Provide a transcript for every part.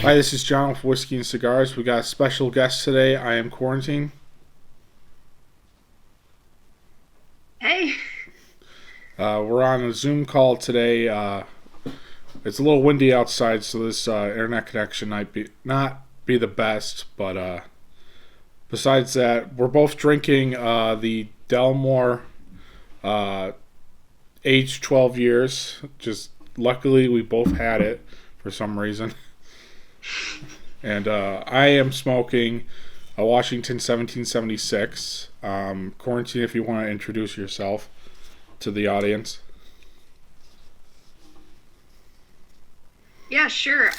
Hi, this is John with Whiskey and Cigars. We got a special guest today. I am quarantined. Hey. We're on a Zoom call today. It's a little windy outside, so this internet connection might not be the best. But besides that, we're both drinking the Delmore aged 12 years. Just luckily, we both had it for some reason. And I am smoking a Washington 1776. Quarantine, if you want to introduce yourself to the audience. Yeah, sure.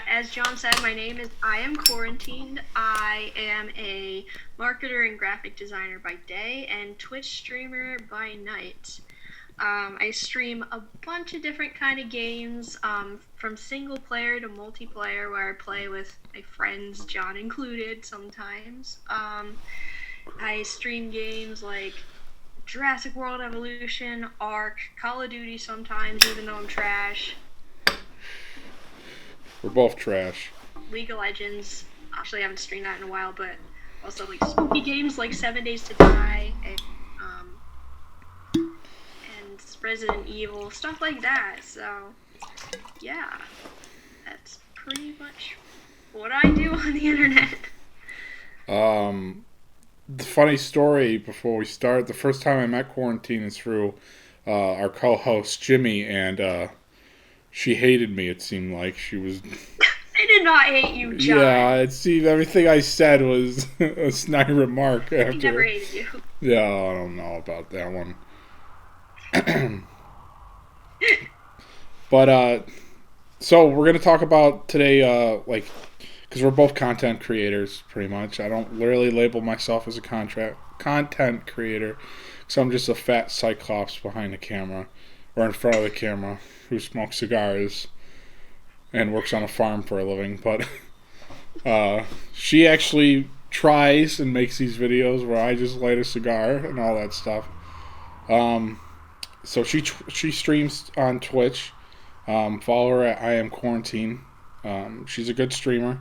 As John said, I am quarantined. I am a marketer and graphic designer by day and Twitch streamer by night. I stream a bunch of different kind of games, from single player to multiplayer, where I play with my friends, John included, sometimes. I stream games like Jurassic World Evolution, Ark, Call of Duty sometimes, even though I'm trash. We're both trash. League of Legends. Actually, I haven't streamed that in a while, but also like spooky games like 7 Days to Die and Resident Evil, stuff like that. So, yeah, that's pretty much what I do on the internet. The funny story before we start, the first time I met Quarantine is through our co-host Jimmy, and she hated me. It seemed like she was. I did not hate you, John. Yeah, it seemed everything I said was a snide remark. After. He never hated you. Yeah, I don't know about that one. But so we're gonna talk about today, because we're both content creators, pretty much. I don't really label myself as a content creator, so I'm just a fat cyclops behind the camera or in front of the camera who smokes cigars and works on a farm for a living. But she actually tries and makes these videos where I just light a cigar and all that stuff. So she streams on Twitch. Follow her at I Am Quarantine. She's a good streamer.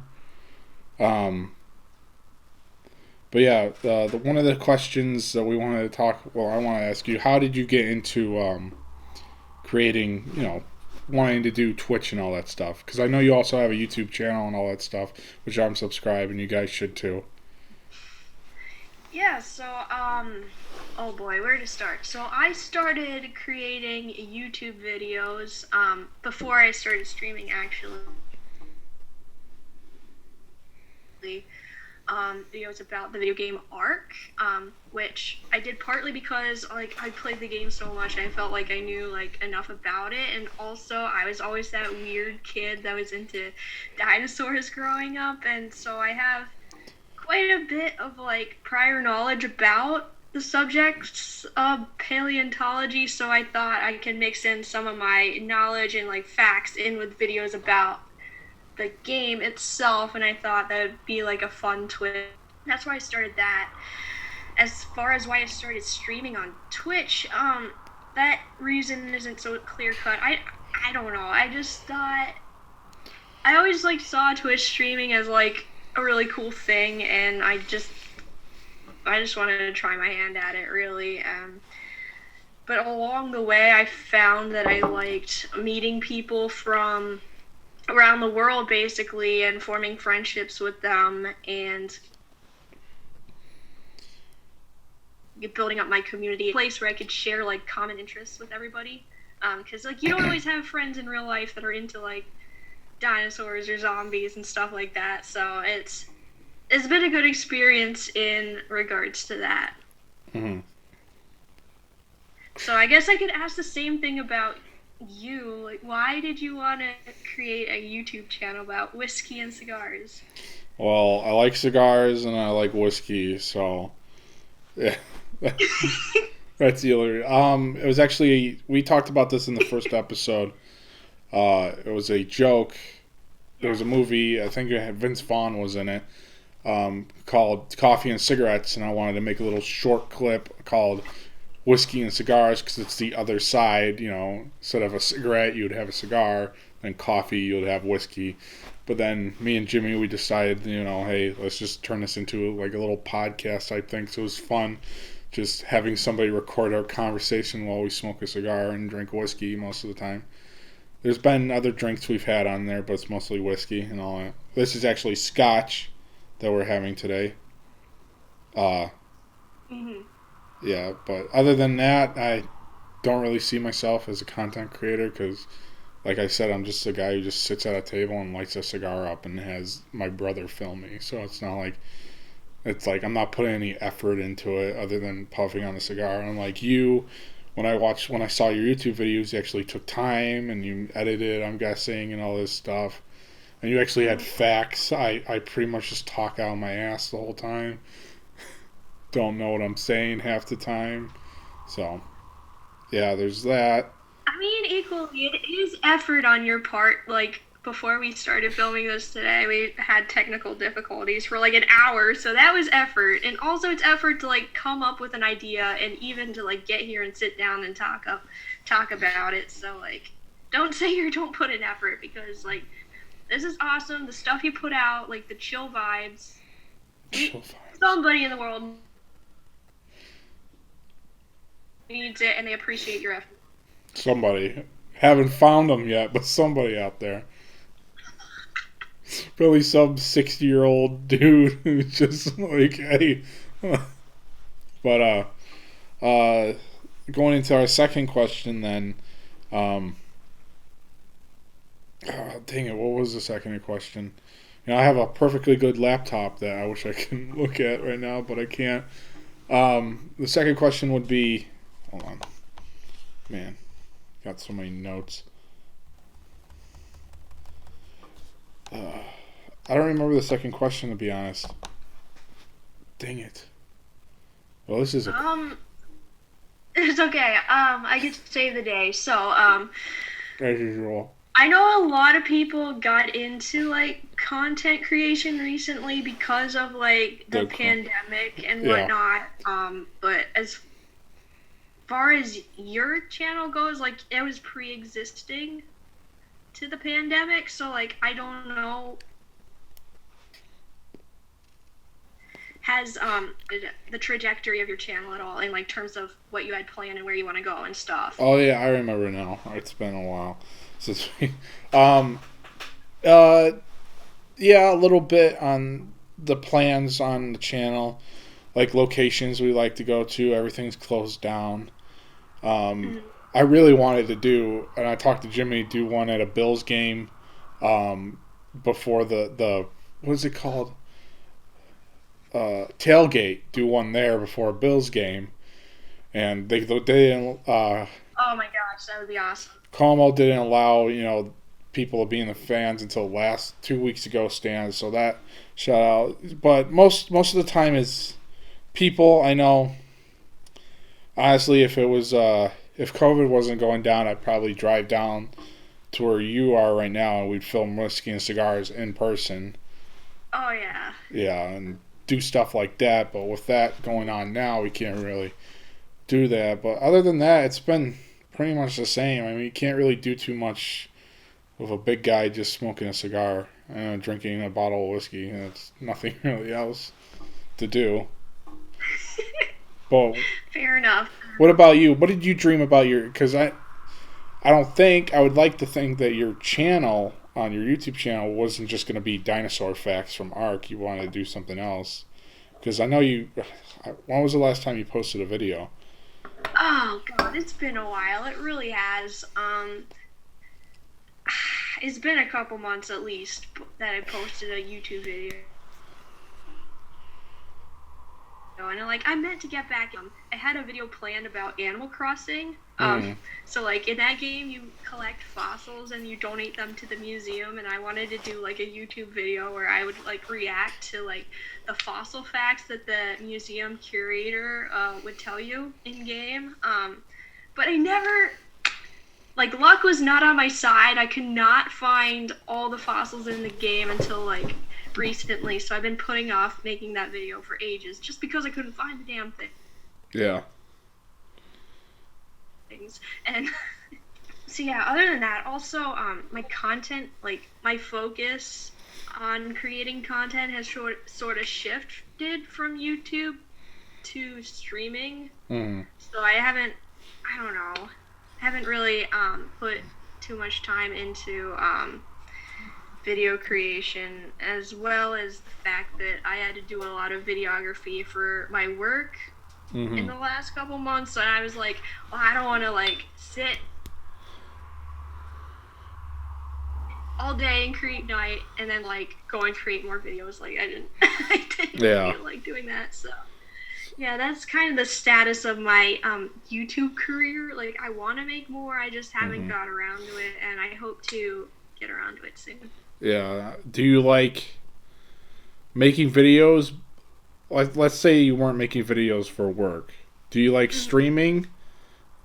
But yeah, the one of the questions that we wanted to I want to ask you, how did you get into creating, wanting to do Twitch and all that stuff? Because I know you also have a YouTube channel and all that stuff, which I'm subscribed, and you guys should too. Yeah, so, oh boy, where to start? So I started creating YouTube videos, before I started streaming, actually. Videos about the video game Ark, which I did partly because I played the game so much and I felt like I knew enough about it, and also I was always that weird kid that was into dinosaurs growing up, and so I have quite a bit of prior knowledge about the subjects of paleontology, so I thought I could mix in some of my knowledge and facts in with videos about the game itself, and I thought that would be a fun twist. That's why I started that. As far as why I started streaming on Twitch, that reason isn't so clear cut. I don't know. I just thought I always saw Twitch streaming as a really cool thing, and I just wanted to try my hand at it, really. But along the way, I found that I liked meeting people from around the world, basically, and forming friendships with them, and building up my community, a place where I could share common interests with everybody, because you don't always have friends in real life that are into dinosaurs or zombies and stuff like that, so it's been a good experience in regards to that. Mm-hmm. So I guess I could ask the same thing about you. Why did you want to create a YouTube channel about whiskey and cigars? Well, I like cigars and I like whiskey, so yeah. That's the other. It was actually, we talked about this in the first episode. It was a joke. There was a movie, I think Vince Vaughn was in it, called Coffee and Cigarettes, and I wanted to make a little short clip called Whiskey and Cigars, because it's the other side. Instead of a cigarette, you'd have a cigar. and coffee, you'd have whiskey. But then me and Jimmy, we decided, hey, let's just turn this into like a little podcast type thing. So it was fun just having somebody record our conversation while we smoke a cigar and drink whiskey most of the time. There's been other drinks we've had on there, but it's mostly whiskey and all that. This is actually scotch that we're having today. Uh, Hmm. yeah, but other than that, I don't really see myself as a content creator because, like I said, I'm just a guy who just sits at a table and lights a cigar up and has my brother film me. So it's like I'm not putting any effort into it other than puffing on the cigar. Unlike you, when I saw your YouTube videos, you actually took time and you edited, I'm guessing, and all this stuff. And you actually had facts. I pretty much just talk out of my ass the whole time. Don't know what I'm saying half the time. So, yeah, there's that. I mean, equally, it is effort on your part. Like, before we started filming this today, we had technical difficulties for like an hour, so that was effort. And also, it's effort to like come up with an idea and even to like get here and sit down and talk about it. So like, don't say you don't put in effort because like, this is awesome. The stuff you put out, like the chill vibes. Somebody in the world needs it, and they appreciate your effort. Somebody. Haven't found them yet, but somebody out there. Probably some 60-year-old dude who's just like, hey. But, going into our second question then, dang it, what was the second question? I have a perfectly good laptop that I wish I could look at right now, but I can't. The second question would be, hold on, man, got so many notes. I don't remember the second question, to be honest. Dang it. Well, this is It's okay. I get to save the day. So, as usual. I know a lot of people got into like content creation recently because of like the pandemic and whatnot. But as far as your channel goes, like it was pre-existing to the pandemic, so like I don't know. Has the trajectory of your channel at all in like terms of what you had planned and where you want to go and stuff? Oh yeah, I remember now. It's been a while since we. Uh, yeah, a little bit on the plans on the channel, like locations we like to go to. Everything's closed down. I really wanted to do, and I talked to Jimmy, do one at a Bills game, before the what is it called? Tailgate. Do one there before a Bills game, and they didn't. Oh my gosh, that would be awesome. Como didn't allow people to be in the fans until last 2 weeks ago stands. So that shout out. But most of the time is people. I know. Honestly, if it was if COVID wasn't going down, I'd probably drive down to where you are right now, and we'd film Whiskey and Cigars in person. Oh yeah. Yeah, and do stuff like that. But with that going on now, we can't really do that. But other than that, it's been pretty much the same. I mean, you can't really do too much with a big guy just smoking a cigar and drinking a bottle of whiskey. It's nothing really else to do. But fair enough. What about you? What did you dream about your? Because I don't think I would like to think that your channel on your YouTube channel wasn't just going to be dinosaur facts from Ark. You wanted to do something else. Because I know you. When was the last time you posted a video? Oh god, it's been a while. It really has. It's been a couple months at least that I posted a YouTube video. And like I meant to get back. I had a video planned about Animal Crossing. So like in that game, you collect fossils and you donate them to the museum. And I wanted to do like a YouTube video where I would like react to like the fossil facts that the museum curator would tell you in game. But I never. Like, luck was not on my side. I could not find all the fossils in the game until, like, recently. So I've been putting off making that video for ages just because I couldn't find the damn thing. Yeah. And So yeah, other than that, also my content, like my focus on creating content has sort of shifted from YouTube to streaming. Mm. So I don't know, haven't really put too much time into video creation, as well as the fact that I had to do a lot of videography for my work in Mm-hmm. the last couple months, and I was like, well, I don't want to like sit all day and create night and then like go and create more videos. Like I didn't I didn't Yeah. feel like doing that. So yeah, that's kind of the status of my YouTube career. Like I want to make more, I just haven't Mm-hmm. got around to it, and I hope to get around to it soon. Yeah. Do you like making videos? Like, let's say you weren't making videos for work. Do you like Mm-hmm. streaming?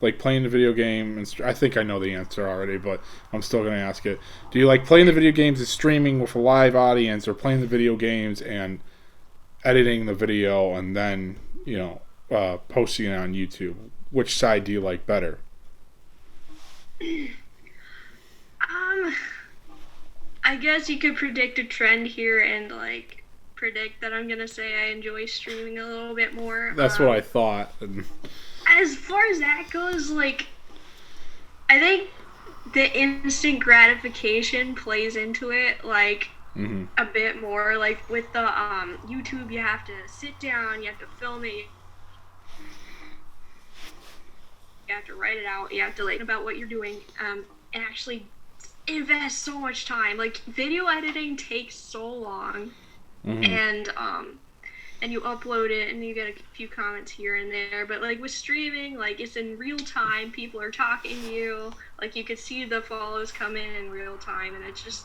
Like playing the video game? And I think I know the answer already, but I'm still going to ask it. Do you like playing the video games and streaming with a live audience, or playing the video games and editing the video and then, posting it on YouTube? Which side do you like better? Um, I guess you could predict a trend here and like predict that I'm gonna say I enjoy streaming a little bit more. That's what I thought. And, As far as that goes, like I think the instant gratification plays into it like mm-hmm. a bit more. Like with the YouTube, you have to sit down, you have to film it, you have to write it out, you have to like about what you're doing, and actually invest so much time. Like video editing takes so long, Mm-hmm. and you upload it and you get a few comments here and there, but like with streaming, like it's in real time, people are talking to you, like you could see the follows come in real time, and it's just,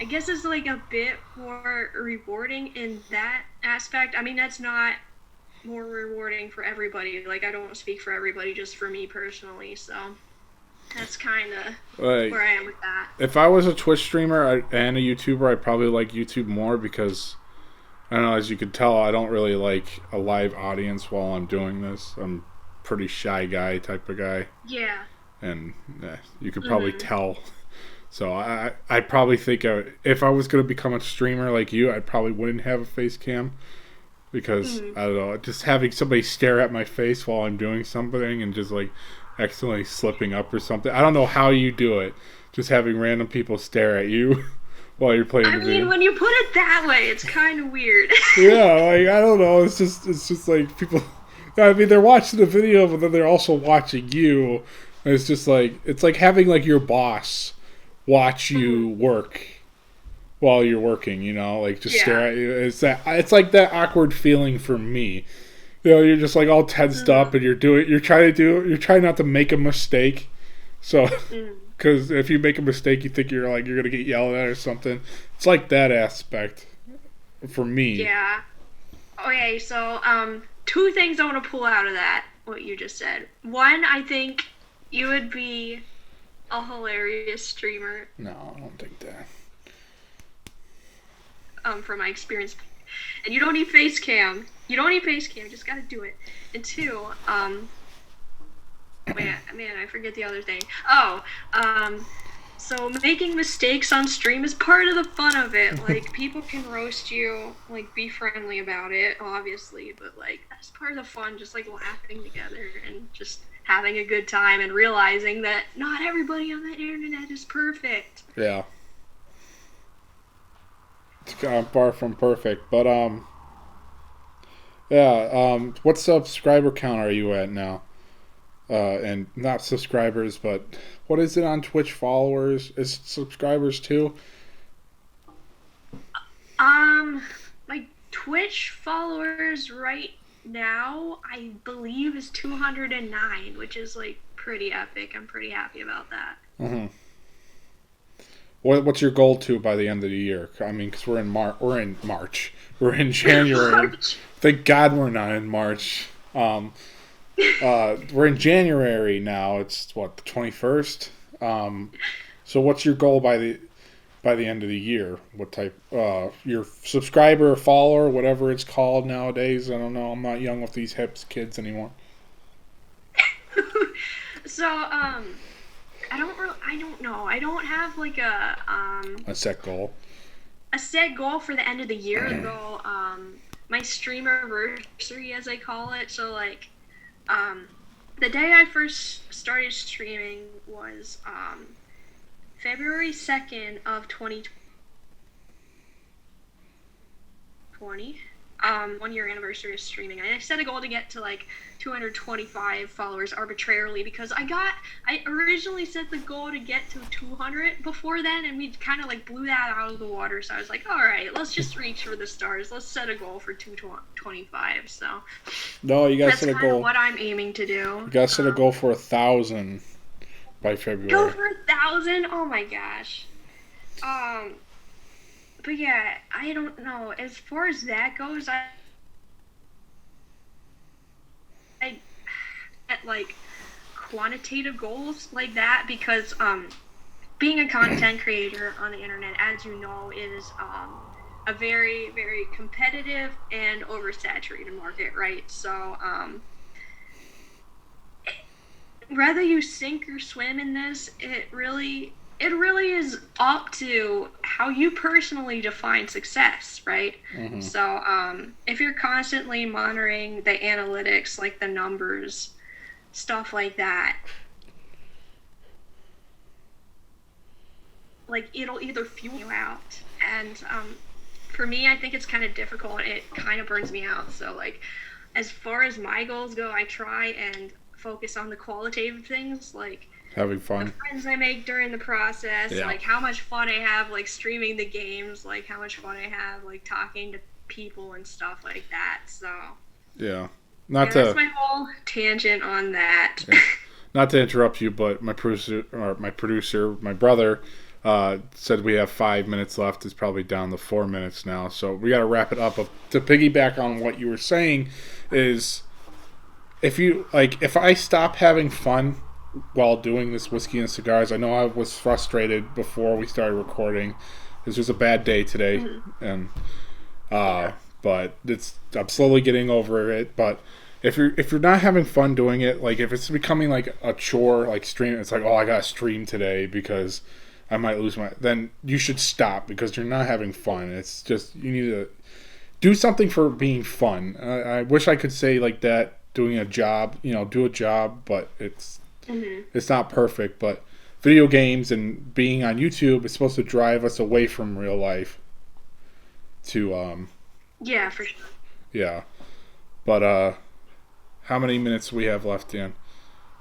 I guess it's like a bit more rewarding in that aspect. I mean, that's not more rewarding for everybody, like I don't speak for everybody, just for me personally. So that's kind of Like, where I am with that. if I was a Twitch streamer and a YouTuber, I'd probably like YouTube more because, I don't know, as you could tell, I don't really like a live audience while I'm doing this. I'm a pretty shy guy type of guy, Yeah. and you could probably tell. So I probably think if I was going to become a streamer like you, I probably wouldn't have a face cam because, I don't know, just having somebody stare at my face while I'm doing something and just like accidentally slipping up or something. I don't know how you do it. Just having random people stare at you while you're playing I the video. mean, when you put it that way, it's kind of weird. Yeah, like I don't know. It's just like people. I mean, they're watching the video, but then they're also watching you. And it's just like it's like having like your boss watch you work while you're working. Like just stare Yeah. at you. It's like that awkward feeling for me. You're just like all tensed up, and you're trying not to make a mistake. So, because if you make a mistake, you think you're gonna get yelled at or something. It's like that aspect for me. Yeah. Okay, so two things I want to pull out of that, what you just said. One, I think you would be a hilarious streamer, No, I don't think that. from my experience. And you don't need face cam. You don't need face cam, you just gotta do it. And two, man, I forget the other thing. Oh, so making mistakes on stream is part of the fun of it. Like, people can roast you, like, be friendly about it, obviously, but, like, that's part of the fun, just, like, laughing together and just having a good time and realizing that not everybody on the internet is perfect. Yeah, it's kind of far from perfect, but yeah. What subscriber count are you at now? And not subscribers, but what is it on Twitch? Followers? Is it subscribers too? My Twitch followers right now, I believe, is 209, which is, like, pretty epic. I'm pretty happy about that. Mm-hmm. What's your goal to by the end of the year? I mean, because we're in March. We're in January. Thank God we're not in March. We're in January now. It's what, the 21st. So what's your goal by the end of the year? What type? Your subscriber or follower, whatever it's called nowadays. I don't know. I'm not young with these hip kids anymore. So, I don't know. I don't have like A set goal. a set goal for the end of the year though. My stream anniversary, as I call it. So like, the day I first started streaming was February 2nd of 2020. 1 year anniversary of streaming. And I set a goal to get to like 225 followers arbitrarily because I originally set the goal to get to 200 before then, and we kind of like blew that out of the water. So I was like, all right, let's just reach for the stars. Let's set a goal for 225. So No, you gotta that's set a kind of goal. what I'm aiming to do. You gotta set a goal for 1,000 by February. Go for 1,000? Oh my gosh. But yeah, I don't know. As far as that goes, I at like quantitative goals like that because being a content creator on the internet, as you know, is a very, very competitive and oversaturated market, right? So whether you sink or swim in this, it really is up to how you personally define success, right? Mm-hmm. So if you're constantly monitoring the analytics, like the numbers, stuff like that, like it'll either fuel you out. And for me, I think it's kind of difficult. It kind of burns me out. So like, as far as my goals go, I try and focus on the qualitative things, like having fun, the friends I make during the process, like how much fun I have like streaming the games, like how much fun I have like talking to people and stuff like that. So that's my whole tangent on that. Not to interrupt you, but my producer, my brother, said we have 5 minutes left. It's probably down to 4 minutes now, so we got to wrap it up. But to piggyback on what you were saying is, if I stop having fun while doing this whiskey and cigars, I know I was frustrated before we started recording. This was a bad day today, and but I'm slowly getting over it. But if you're not having fun doing it, like if it's becoming like a chore, like stream, it's like, oh, I gotta stream today because I might lose then you should stop because you're not having fun. It's just, you need to do something for being fun. I wish I could say like that, doing a job, do a job, but it's not perfect. But video games and being on YouTube is supposed to drive us away from real life to yeah, for sure. Yeah. But how many minutes do we have left, Dan?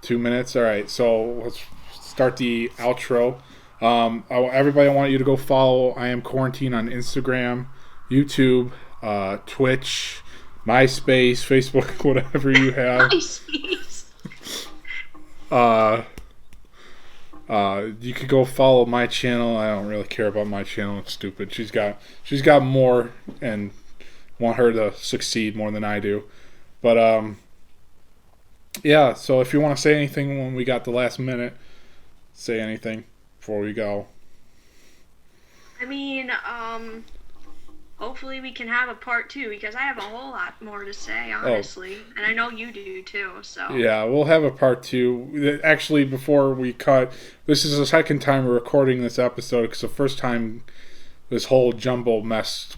2 minutes? All right, so let's start the outro. Everybody, I want you to go follow I Am Quarantine on Instagram, YouTube, Twitch, MySpace, Facebook, whatever you have. MySpace. You could go follow my channel. I don't really care about my channel. It's stupid. She's got more and want her to succeed more than I do. But yeah, so if you want to say anything when we got the last minute, say anything before we go. I mean, hopefully we can have a part 2 because I have a whole lot more to say, honestly. And I know you do too, so. Yeah, we'll have a part 2. Actually, before we cut, this is the second time we're recording this episode because the first time this whole jumble mess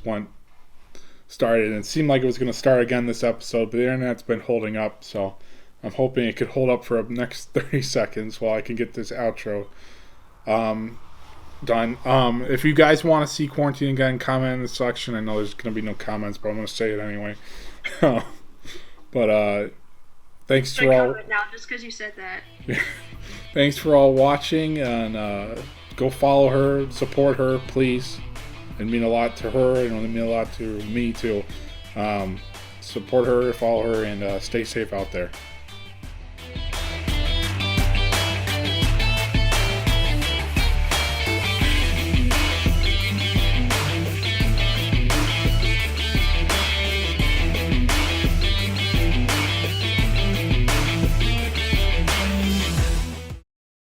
started, and it seemed like it was going to start again this episode, but the internet's been holding up, so I'm hoping it could hold up for the next 30 seconds while I can get this outro done. If you guys want to see Quarantine again, comment in the section. I know there's going to be no comments, but I'm going to say it anyway. But thanks for all. Now, just because you said that. Thanks for all watching, and go follow her, support her, please. It mean a lot to her, and it mean a lot to me too. Support her, follow her, and stay safe out there.